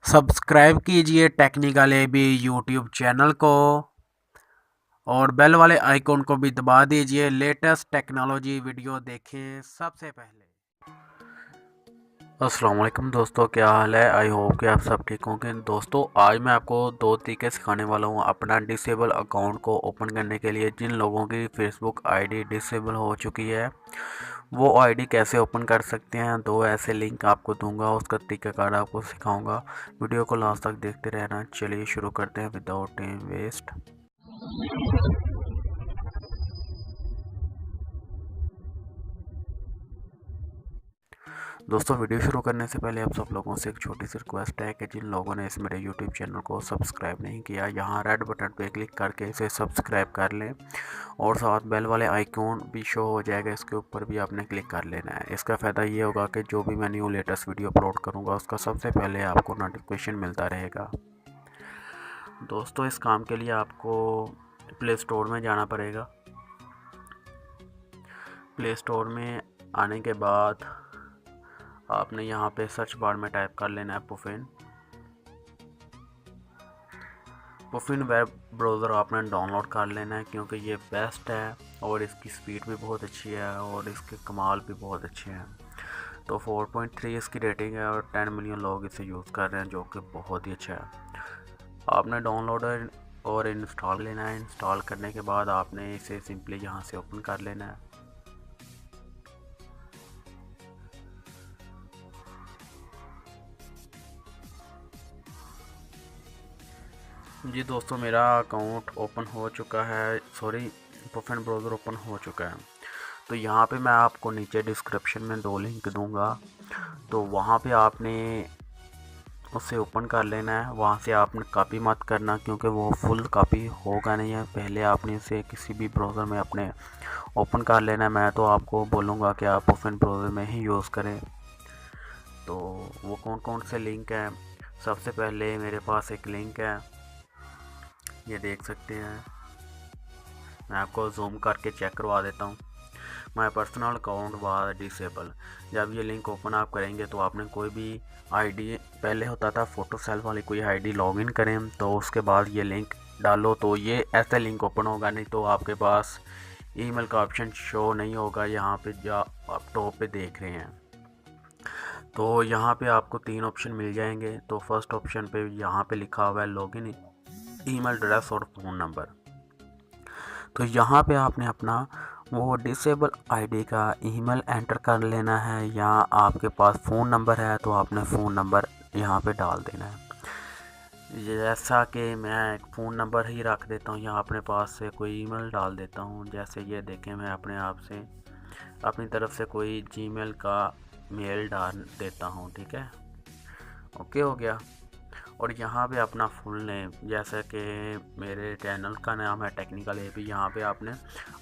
Subscribe कीजिए technical AB YouTube channel को और बेल वाले आइकॉन को भी दबा दीजिए। लेटेस्ट टेक्नोलॉजी वीडियो देखें सबसे पहले। अस्सलाम वालेकुम दोस्तों, क्या हाल है? आई होप कि आप सब ठीक होंगे। दोस्तों, आज मैं आपको दो तरीके सिखाने वाला हूं अपना डिसेबल अकाउंट को ओपन करने के लिए। जिन लोगों की फेसबुक आईडी डिसेबल हो चुकी है वो आईडी कैसे ओपन कर सकते हैं। दो ऐसे लिंक आपको दूंगा, उसका तरीकाकार आपको सिखाऊंगा। वीडियो को लास्ट तक देखते रहना। चलिए शुरू करते हैं विदाउट टाइम वेस्ट। दोस्तों, वीडियो शुरू करने से पहले आप सब लोगों से एक छोटी सी रिक्वेस्ट है कि जिन लोगों ने इस मेरे यूट्यूब चैनल को सब्सक्राइब नहीं किया, यहाँ रेड बटन पे क्लिक करके इसे सब्सक्राइब कर लें और साथ बेल वाले आइकॉन भी शो हो जाएगा, इसके ऊपर भी आपने क्लिक कर लेना है। इसका फ़ायदा ये होगा कि जो भी मैं न्यू लेटेस्ट वीडियो अपलोड करूँगा उसका सबसे पहले आपको नोटिफिकेशन मिलता रहेगा। दोस्तों, इस काम के लिए आपको प्ले स्टोर में जाना पड़ेगा। प्ले स्टोर में आने के बाद आपने यहाँ पे सर्च बार में टाइप कर लेना है पुफिन वेब ब्राउज़र आपने डाउनलोड कर लेना है, क्योंकि ये बेस्ट है और इसकी स्पीड भी बहुत अच्छी है और इसके कमाल भी बहुत अच्छे हैं। तो 4.3 इसकी रेटिंग है और 10 मिलियन लोग इसे यूज़ कर रहे हैं, जो कि बहुत ही अच्छा है। आपने डाउनलोड और इंस्टॉल लेना है। इंस्टॉल करने के बाद आपने इसे सिंपली यहाँ से ओपन कर लेना है। जी दोस्तों, मेरा अकाउंट ओपन हो चुका है, पुफिन ब्राउज़र ओपन हो चुका है। तो यहाँ पे मैं आपको नीचे डिस्क्रिप्शन में दो लिंक दूंगा, तो वहाँ पे आपने उसे ओपन कर लेना है। वहाँ से आपने कॉपी मत करना, क्योंकि वो फुल कॉपी होगा नहीं है। पहले आपने इसे किसी भी ब्राउज़र में अपने ओपन कर लेना है। मैं तो आपको बोलूँगा कि आप पुफिन ब्राउज़र में ही यूज़ करें। तो वो कौन कौन से लिंक हैं? सबसे पहले मेरे पास एक लिंक है, ये देख सकते हैं। मैं आपको जूम करके चेक करवा देता हूँ। My personal account was disable. जब ये लिंक ओपन आप करेंगे तो आपने कोई भी आईडी, पहले होता था फोटो सेल वाली कोई आईडी, लॉगिन करें तो उसके बाद ये लिंक डालो तो ये ऐसा लिंक ओपन होगा। नहीं तो आपके पास ईमेल का ऑप्शन शो नहीं होगा। यहाँ पे जो आप टॉप पे देख रहे हैं, तो यहाँ पे आपको तीन ऑप्शन मिल जाएंगे। तो फर्स्ट ऑप्शन पे यहाँ पे लिखा हुआ है लॉगिन ईमेल एड्रेस और फ़ोन नंबर। तो यहाँ पे आपने अपना वो डिसेबल आईडी का ईमेल एंटर कर लेना है, या आपके पास फ़ोन नंबर है तो आपने फ़ोन नंबर यहाँ पे डाल देना है। जैसा कि मैं फ़ोन नंबर ही रख देता हूँ या अपने पास से कोई ईमेल डाल देता हूँ। जैसे ये देखें, मैं अपने आप से अपनी तरफ से कोई जीमेल का मेल डाल देता हूँ। ठीक है, ओके हो गया। और यहाँ पे अपना फुल नेम, जैसे कि मेरे चैनल का नाम है टेक्निकल एबी, यहाँ पे आपने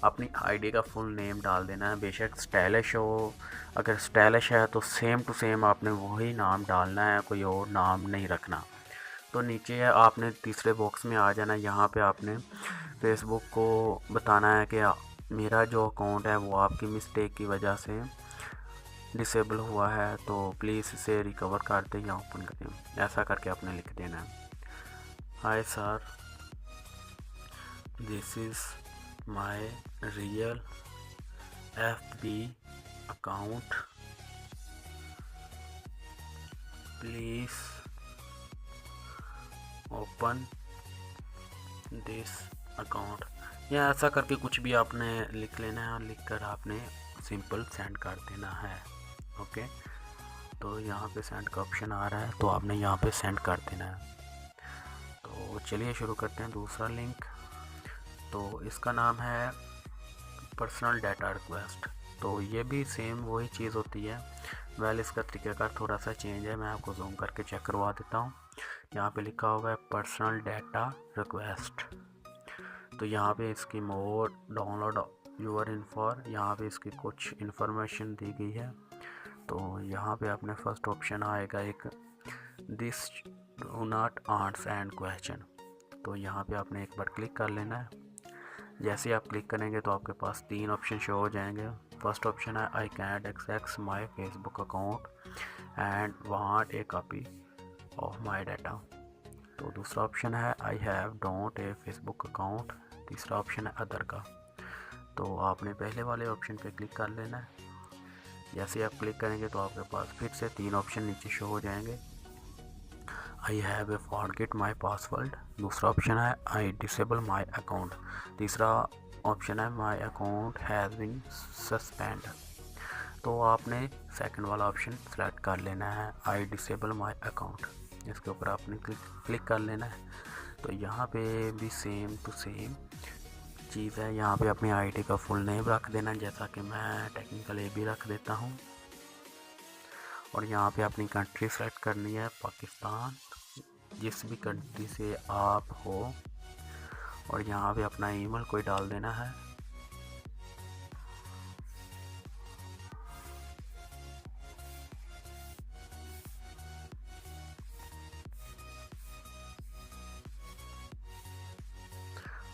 अपनी आईडी का फुल नेम डाल देना है। बेशक स्टाइलिश हो, अगर स्टाइलिश है तो सेम टू सेम आपने वही नाम डालना है, कोई और नाम नहीं रखना। तो नीचे आपने तीसरे बॉक्स में आ जाना। यहाँ पे आपने फेसबुक को बताना है कि मेरा जो अकाउंट है वो आपकी मिस्टेक की वजह से डिसेबल हुआ है, तो प्लीज़ इसे रिकवर कर दें या ओपन कर दें। ऐसा करके आपने लिख देना है, hi sir, this is my real FB account, please open this account. या ऐसा करके कुछ भी आपने लिख लेना है और लिख कर आपने सिंपल सेंड कर देना है। ओके, तो यहाँ पे सेंड का ऑप्शन आ रहा है, तो आपने यहाँ पे सेंड कर देना है। तो चलिए शुरू करते हैं दूसरा लिंक। तो इसका नाम है पर्सनल डाटा रिक्वेस्ट। तो ये भी सेम वही चीज़ होती है। वेल, इसका तरीकाकार थोड़ा सा चेंज है, मैं आपको जूम करके चेक करवा देता हूँ। यहाँ पे लिखा हुआ है पर्सनल डाटा रिक्वेस्ट। तो यहाँ पे इसकी मोर डाउनलोड यूर इन्फॉर, यहाँ पे इसकी कुछ इन्फॉर्मेशन दी गई है। तो यहाँ पे अपने फर्स्ट ऑप्शन आएगा एक, this do not answer and question. तो यहाँ पे आपने एक बार क्लिक कर लेना है। जैसे ही आप क्लिक करेंगे तो आपके पास तीन ऑप्शन शो हो जाएंगे। फर्स्ट ऑप्शन है I can access my Facebook account and want a copy of my data. तो दूसरा ऑप्शन है I have don't a Facebook account. तीसरा ऑप्शन है अदर का। तो आपने पहले वाले ऑप्शन पे क्लिक कर लेना है। जैसे आप क्लिक करेंगे तो आपके पास फिर से 3 ऑप्शन नीचे शो हो जाएंगे। I have a forget my password. दूसरा ऑप्शन है आई डिसेबल माई अकाउंट। तीसरा ऑप्शन है my account has been suspend. तो आपने सेकंड वाला ऑप्शन सेलेक्ट कर लेना है, आई डिसेबल माई अकाउंट। इसके ऊपर आपने क्लिक कर लेना है। तो यहाँ पे भी सेम टू सेम चीज़ है। यहाँ पे अपनी आईडी का फुल नेम रख देना, जैसा कि मैं टेक्निकल ए बी रख देता हूँ। और यहाँ पे अपनी कंट्री सेलेक्ट करनी है पाकिस्तान, जिस भी कंट्री से आप हो। और यहाँ पे अपना ईमेल कोई डाल देना है।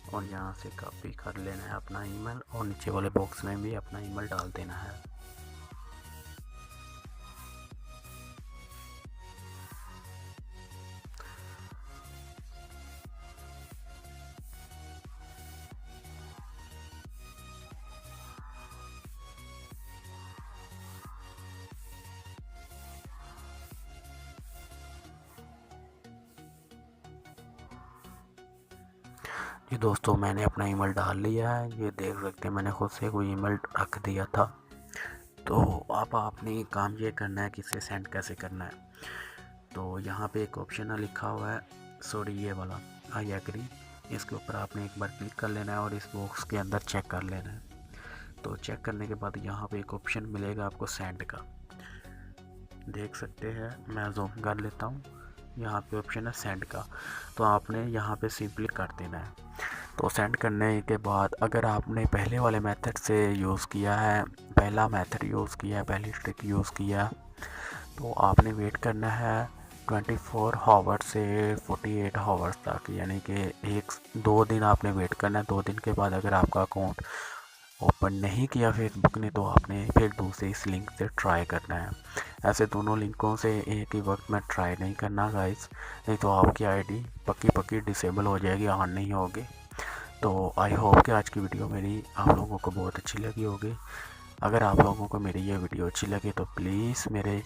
और यहाँ से कॉपी कर लेना है अपना ईमेल और नीचे वाले बॉक्स में भी अपना ईमेल डाल देना है। जी दोस्तों, मैंने अपना ईमेल डाल लिया है। ये देख सकते हैं मैंने खुद से कोई ईमेल रख दिया था। तो अब आपने काम ये करना है कि इसे सेंड कैसे करना है। तो यहाँ पे एक ऑप्शन लिखा हुआ है, सॉरी ये वाला आई एग्री। इसके ऊपर आपने एक बार क्लिक कर लेना है और इस बॉक्स के अंदर चेक कर लेना है। तो चेक करने के बाद यहाँ पे एक ऑप्शन मिलेगा आपको सेंड का, देख सकते हैं। मैं जूम कर लेता हूँ। यहाँ पे ऑप्शन है सेंड का। तो आपने यहाँ पे सिंपली कर देना है। तो सेंड करने के बाद अगर आपने पहले वाले मेथड से यूज़ किया है, पहला मेथड यूज़ किया है, पहली ट्रिक यूज़ किया, तो आपने वेट करना है 24 आवर से 48 आवर्स तक, यानी कि 1-2 दिन आपने वेट करना है। 2 दिन के बाद अगर आपका अकाउंट ओपन नहीं किया फेसबुक ने, तो आपने फिर दूसरे इस लिंक से ट्राई करना है। ऐसे दोनों लिंकों से एक ही वक्त में ट्राई नहीं करना गाइस, नहीं तो आपकी आईडी पक्की डिसेबल हो जाएगी, ऑन नहीं होगी। तो आई होप कि आज की वीडियो मेरी आप लोगों को बहुत अच्छी लगी होगी। अगर आप लोगों को मेरी ये वीडियो अच्छी लगी तो प्लीज़ मेरे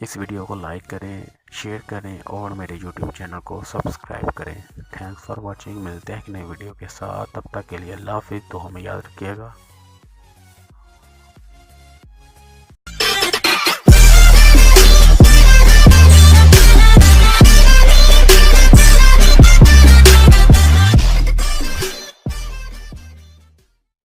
इस वीडियो को लाइक करें, शेयर करें और मेरे यूट्यूब चैनल को सब्सक्राइब करें। Thanks for watching. मिलते हैं एक नई वीडियो के साथ, तब तक के लिए अल्लाह हाफिज़। तो हमें याद रखिएगा।